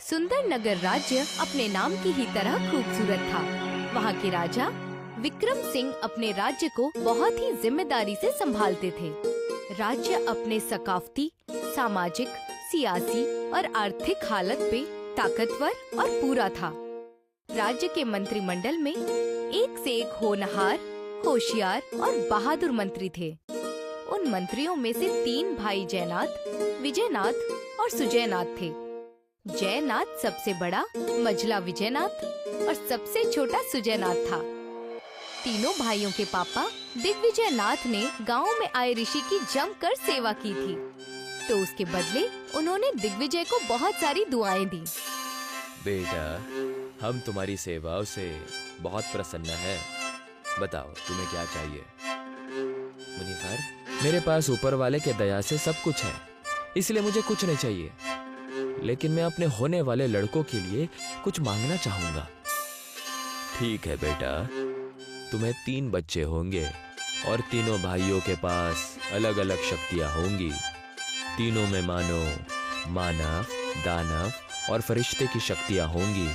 सुंदर नगर राज्य अपने नाम की ही तरह खूबसूरत था। वहाँ के राजा विक्रम सिंह अपने राज्य को बहुत ही जिम्मेदारी से संभालते थे। राज्य अपने सकाफती, सामाजिक, सियासी और आर्थिक हालत पे ताकतवर और पूरा था। राज्य के मंत्रिमंडल में एक से एक होनहार, होशियार और बहादुर मंत्री थे। उन मंत्रियों में से 3 भाई जयनाथ, विजयनाथ और सुजयनाथ थे। जयनाथ सबसे बड़ा, मझला विजयनाथ और सबसे छोटा सुजयनाथ था। तीनों भाइयों के पापा दिग्विजयनाथ ने गांव में आए ऋषि की जमकर सेवा की थी, तो उसके बदले उन्होंने दिग्विजय को बहुत सारी दुआएं दी। बेटा, हम तुम्हारी सेवाओं से बहुत प्रसन्न हैं। बताओ तुम्हें क्या चाहिए? मुनीवर, मेरे पास ऊपर वाले के दया से सब कुछ है, इसलिए मुझे कुछ नहीं चाहिए। लेकिन मैं अपने होने वाले लड़कों के लिए कुछ मांगना चाहूंगा। ठीक है बेटा, तुम्हें 3 बच्चे होंगे और तीनों भाइयों के पास अलग अलग शक्तियां होंगी। तीनों में मानव, दानव और फरिश्ते की शक्तियां होंगी।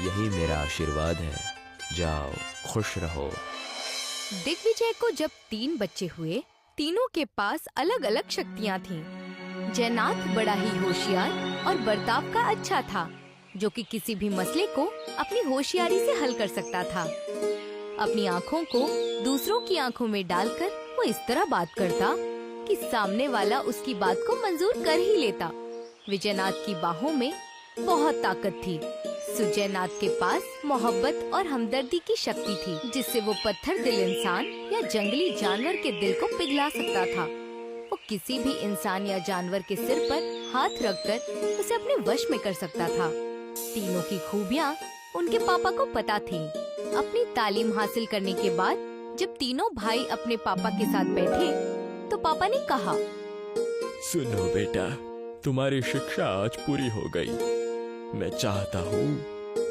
यही मेरा आशीर्वाद है। जाओ, खुश रहो। दिग्विजय को जब 3 बच्चे हुए, तीनों के पास अलग अलग शक्तियां थीं। जयनाथ बड़ा ही होशियार और बर्ताव का अच्छा था, जो कि किसी भी मसले को अपनी होशियारी से हल कर सकता था। अपनी आँखों को दूसरों की आँखों में डालकर वो इस तरह बात करता कि सामने वाला उसकी बात को मंजूर कर ही लेता। विजयनाथ की बाहों में बहुत ताकत थी। सुजयनाथ के पास मोहब्बत और हमदर्दी की शक्ति थी, जिससे वो पत्थर दिल इंसान या जंगली जानवर के दिल को पिघला सकता था। वो किसी भी इंसान या जानवर के सिर पर हाथ रखकर उसे अपने वश में कर सकता था। तीनों की खूबियाँ उनके पापा को पता थी। अपनी तालीम हासिल करने के बाद जब तीनों भाई अपने पापा के साथ बैठे, तो पापा ने कहा, सुनो बेटा, तुम्हारी शिक्षा आज पूरी हो गई। मैं चाहता हूँ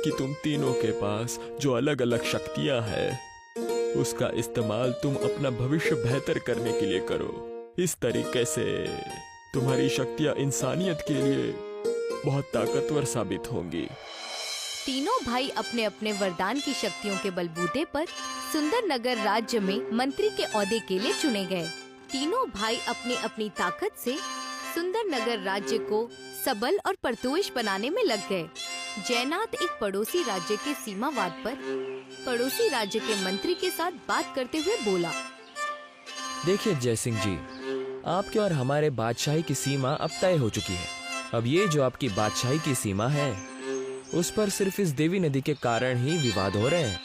कि तुम तीनों के पास जो अलग अलग शक्तियाँ हैं, उसका इस्तेमाल तुम अपना भविष्य बेहतर करने के लिए करो। इस तरीके से तुम्हारी शक्तियाँ इंसानियत के लिए बहुत ताकतवर साबित होंगी। तीनों भाई अपने अपने वरदान की शक्तियों के बलबूते पर सुंदर नगर राज्य में मंत्री के ओहदे के लिए चुने गए। तीनों भाई अपनी अपनी ताकत से सुंदर नगर राज्य को सबल और परतोष बनाने में लग गए। जयनाथ एक पड़ोसी राज्य के सीमावाद पर पड़ोसी राज्य के मंत्री के साथ बात करते हुए बोला, देखिए जय सिंह जी, आपके और हमारे बादशाही की सीमा अब तय हो चुकी है। अब ये जो आपकी बादशाही की सीमा है, उस पर सिर्फ इस देवी नदी के कारण ही विवाद हो रहे हैं।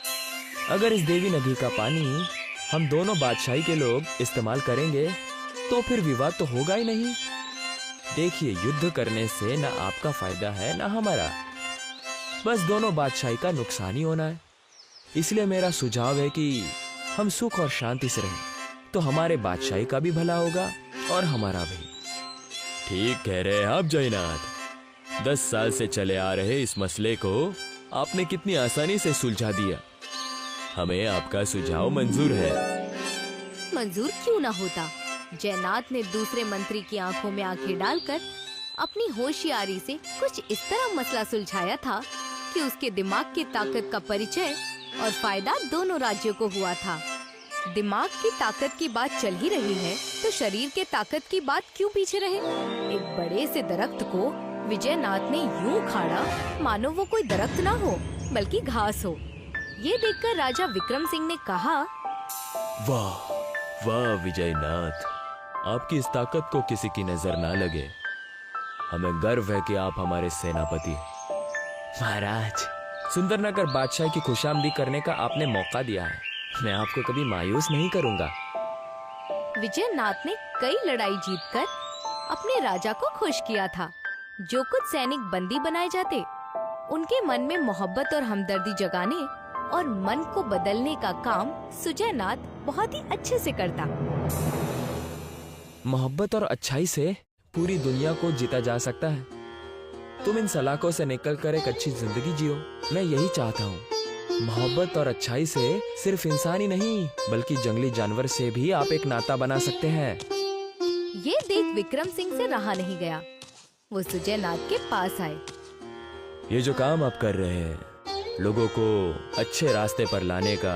अगर इस देवी नदी का पानी हम दोनों बादशाही के लोग इस्तेमाल करेंगे, तो फिर विवाद तो होगा ही नहीं। देखिए, युद्ध करने से ना आपका फायदा है ना हमारा, बस दोनों बादशाही का नुकसान ही होना है। इसलिए मेरा सुझाव है कि हम सुख और शांति से रहें, तो हमारे बादशाही का भी भला होगा और हमारा भी। ठीक कह रहे हैं आप जयनाथ। 10 साल से चले आ रहे इस मसले को आपने कितनी आसानी से सुलझा दिया। हमें आपका सुझाव मंजूर है। मंजूर क्यों ना होता। जयनाथ ने दूसरे मंत्री की आंखों में आंखें डालकर अपनी होशियारी से कुछ इस तरह मसला सुलझाया था कि उसके दिमाग की ताकत का परिचय और फायदा दोनों राज्यों को हुआ था। दिमाग की ताकत की बात चल ही रही है, तो शरीर के ताकत की बात क्यों पीछे रहे। एक बड़े से दरख्त को विजयनाथ ने यूं उखाड़ा मानो वो कोई दरख्त ना हो बल्कि घास हो। ये देखकर राजा विक्रम सिंह ने कहा, वाह वाह विजयनाथ, आपकी इस ताकत को किसी की नजर ना लगे। हमें गर्व है कि आप हमारे सेनापति हैं। महाराज, सुंदरनगर बादशाह की खुशामदी करने का आपने मौका दिया है। मैं आपको कभी मायूस नहीं करूंगा। विजयनाथ ने कई लड़ाई जीतकर अपने राजा को खुश किया था। जो कुछ सैनिक बंदी बनाए जाते, उनके मन में मोहब्बत और हमदर्दी जगाने और मन को बदलने का काम सुजयनाथ बहुत ही अच्छे से करता। मोहब्बत और अच्छाई से पूरी दुनिया को जीता जा सकता है। तुम इन सलाखों से निकलकर एक अच्छी जिंदगी जियो, मैं यही चाहता हूँ। मोहब्बत और अच्छाई से सिर्फ इंसान ही नहीं, बल्कि जंगली जानवर से भी आप एक नाता बना सकते हैं। ये देख विक्रम सिंह से रहा नहीं गया। वो सुजयनाथ के पास आए ये जो काम आप कर रहे हैं, लोगों को अच्छे रास्ते पर लाने का,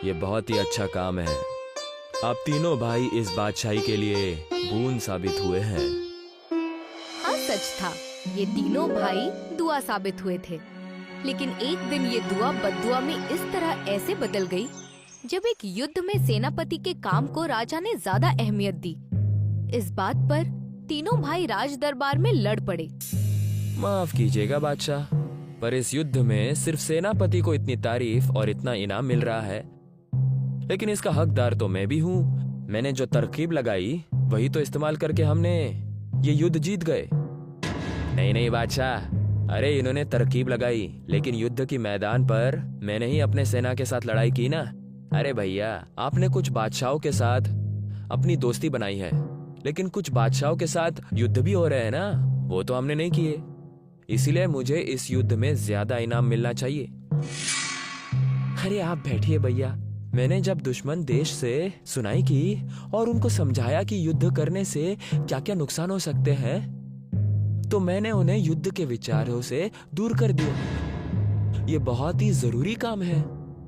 ये बहुत ही अच्छा काम है। आप तीनों भाई इस बादशाही के लिए बूंद साबित हुए हैं। हाँ, सच था। ये तीनों भाई दुआ साबित हुए थे। लेकिन एक दिन ये दुआ बद्दुआ में इस तरह ऐसे बदल गई जब एक युद्ध में सेनापति के काम को राजा ने ज्यादा अहमियत दी। इस बात पर तीनों भाई राज दरबार में लड़ पड़े। माफ कीजिएगा बादशाह, पर इस युद्ध में सिर्फ सेनापति को इतनी तारीफ और इतना इनाम मिल रहा है, लेकिन इसका हकदार तो मैं भी हूँ। मैंने जो तरकीब लगाई वही तो इस्तेमाल करके हमने ये युद्ध जीत गए। नहीं बादशाह, अरे इन्होंने तरकीब लगाई, लेकिन युद्ध की मैदान पर मैंने ही अपने सेना के साथ लड़ाई की ना। अरे भैया, आपने कुछ बादशाहों के साथ अपनी दोस्ती बनाई है, लेकिन कुछ बादशाहों के साथ युद्ध भी हो रहे हैं ना, वो तो हमने नहीं किए। इसीलिए मुझे इस युद्ध में ज्यादा इनाम मिलना चाहिए। अरे आप बैठिए भैया। मैंने जब दुश्मन देश से सुनाई की और उनको समझाया कि युद्ध करने से क्या क्या नुकसान हो सकते हैं, तो मैंने उन्हें युद्ध के विचारों से दूर कर दिया। ये बहुत ही जरूरी काम है।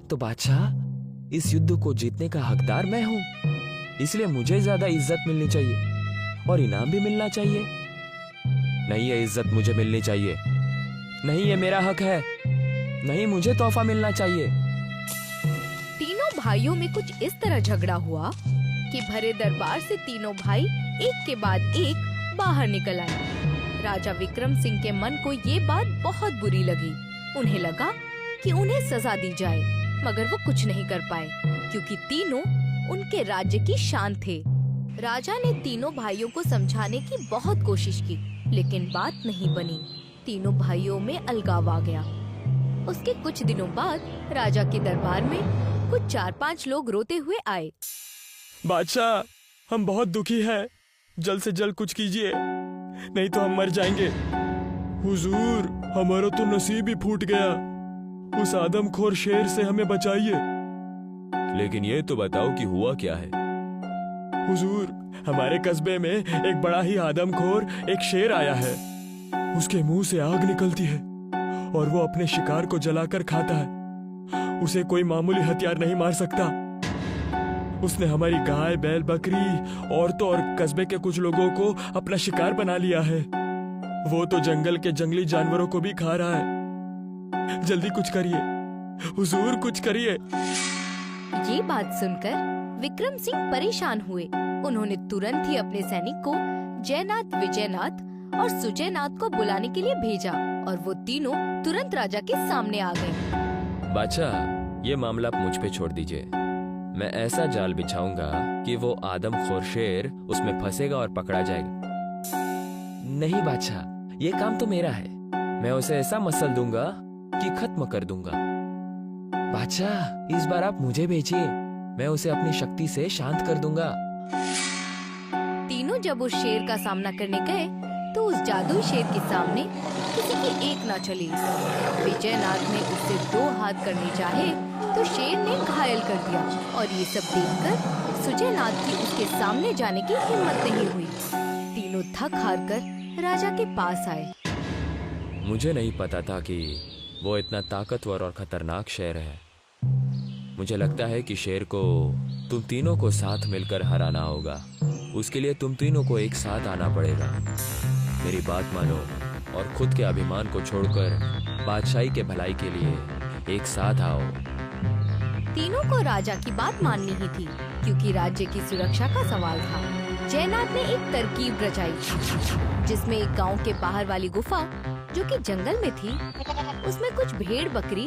तो बादशाह, इस युद्ध को जीतने का हकदार मैं हूँ, इसलिए मुझे ज्यादा इज्जत मिलनी चाहिए और इनाम भी मिलना चाहिए। नहीं, ये इज्जत मुझे मिलनी चाहिए। नहीं, ये मेरा हक है। नहीं, मुझे तोहफा मिलना चाहिए। तीनों भाइयों में कुछ इस तरह झगड़ा हुआ कि भरे दरबार से तीनों भाई एक के बाद एक बाहर निकल आए। राजा विक्रम सिंह के मन को ये बात बहुत बुरी लगी। उन्हें लगा कि उन्हें सजा दी जाए, मगर वो कुछ नहीं कर पाए क्योंकि तीनों उनके राज्य की शान थे। राजा ने तीनों भाइयों को समझाने की बहुत कोशिश की, लेकिन बात नहीं बनी। तीनों भाइयों में अलगाव आ गया। उसके कुछ दिनों बाद राजा के दरबार में कुछ 4-5 लोग रोते हुए आए। बादशाह, हम बहुत दुखी हैं। जल्द से जल्द कुछ कीजिए, नहीं तो हम मर जाएंगे। हुजूर, हमारा तो नसीब ही फूट गया। उस आदमखोर शेर से हमें बचाइए। लेकिन ये तो बताओ कि हुआ क्या है। हुजूर, हमारे कस्बे में एक बड़ा ही आदमखोर एक शेर आया है। उसके मुंह से आग निकलती है और वो अपने शिकार को जलाकर खाता है। उसे कोई मामूली हथियार नहीं मार सकता। उसने हमारी गाय, बैल, बकरी, औरतों और कस्बे के कुछ लोगों को अपना शिकार बना लिया है। वो तो जंगल के जंगली जानवरों को भी खा रहा है। जल्दी कुछ करिए हुजूर, कुछ करिए। ये बात सुनकर विक्रम सिंह परेशान हुए। उन्होंने तुरंत ही अपने सैनिक को जयनाथ, विजयनाथ और सुजयनाथ को बुलाने के लिए भेजा और वो तीनों तुरंत राजा के सामने आ गए। बादशाह, ये मामला आप मुझ पे छोड़ दीजिए। मैं ऐसा जाल बिछाऊंगा कि वो आदमखोर शेर उसमें फंसेगा और पकड़ा जाएगा। नहीं बादशाह, ये काम तो मेरा है। मैं उसे ऐसा मसल दूंगा कि खत्म कर दूंगा। बादशाह, इस बार आप मुझे भेजिए, मैं उसे अपनी शक्ति से शांत कर दूंगा। तीनों जब उस शेर का सामना करने गए तो उस जादुई शेर के सामने किसी की एक ना चली। विजयनाथ ने उससे 2 हाथ करने चाहे तो शेर ने घायल कर दिया और ये सब देखकर सुजयनाथ की उसके सामने जाने की हिम्मत नहीं हुई। तीनों थक हार कर राजा के पास आए। मुझे नहीं पता था कि वो इतना ताकतवर और खतरनाक शेर है। मुझे लगता है कि शेर को तुम तीनों को साथ मिलकर हराना होगा। उसके लिए तुम तीनों को एक साथ आना पड़ेगा। मेरी बात मानो और खुद के अभिमान को छोड़कर बादशाही के भलाई के लिए एक साथ आओ। तीनों को राजा की बात माननी ही थी क्योंकि राज्य की सुरक्षा का सवाल था। जयनाथ ने एक तरकीब रचाई जिसमें एक गांव के बाहर वाली गुफा जो कि जंगल में थी, उसमें कुछ भेड़ बकरी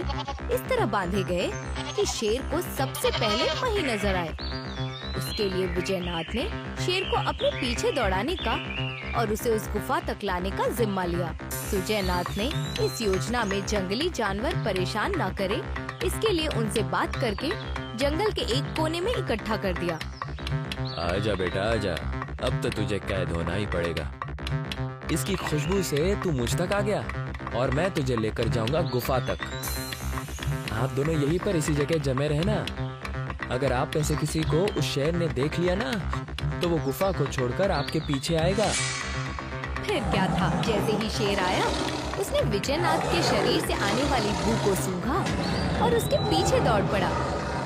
इस तरह बांधे गए कि शेर को सबसे पहले वही नजर आए। उसके लिए विजयनाथ ने शेर को अपने पीछे दौड़ाने का और उसे उस गुफा तक लाने का जिम्मा लिया। सुजयनाथ ने इस योजना में जंगली जानवर परेशान न करे, इसके लिए उनसे बात करके जंगल के एक कोने में इकट्ठा कर दिया। आजा बेटा आजा, अब तो तुझे कैद होना ही पड़ेगा। इसकी खुशबू से तू मुझ तक आ गया और मैं तुझे लेकर जाऊंगा गुफा तक। आप दोनों यहीं पर इसी जगह जमे रहना। अगर आप में से किसी को उस शेर ने देख लिया ना, तो वो गुफा को छोड़कर आपके पीछे आएगा। फिर क्या था, जैसे ही शेर आया उसने विजयनाथ के शरीर से आने वाली बू को सूंघा और उसके पीछे दौड़ पड़ा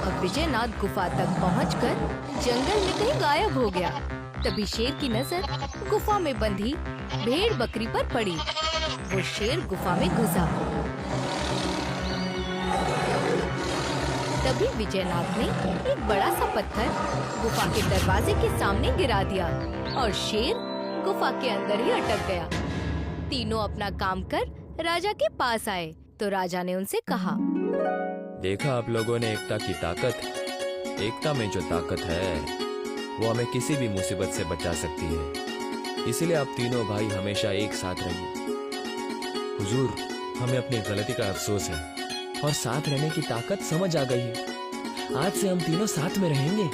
और विजयनाथ गुफा तक पहुंचकर जंगल में कहीं गायब हो गया। तभी शेर की नजर गुफा में बंधी भेड़ बकरी पर पड़ी। वो शेर गुफा में घुसा। तभी विजयनाथ ने एक बड़ा सा पत्थर गुफा के दरवाजे के सामने गिरा दिया और शेर गुफा के अंदर ही अटक गया। तीनों अपना काम कर राजा के पास आए तो राजा ने उनसे कहा, देखा आप लोगों ने एकता की ताकत। एकता में जो ताकत है वो हमें किसी भी मुसीबत से बचा सकती है। इसलिए आप तीनों भाई हमेशा एक साथ रहिए। हुजूर, हमें अपनी गलती का अफसोस है और साथ रहने की ताकत समझ आ गई है। आज से हम तीनों साथ में रहेंगे।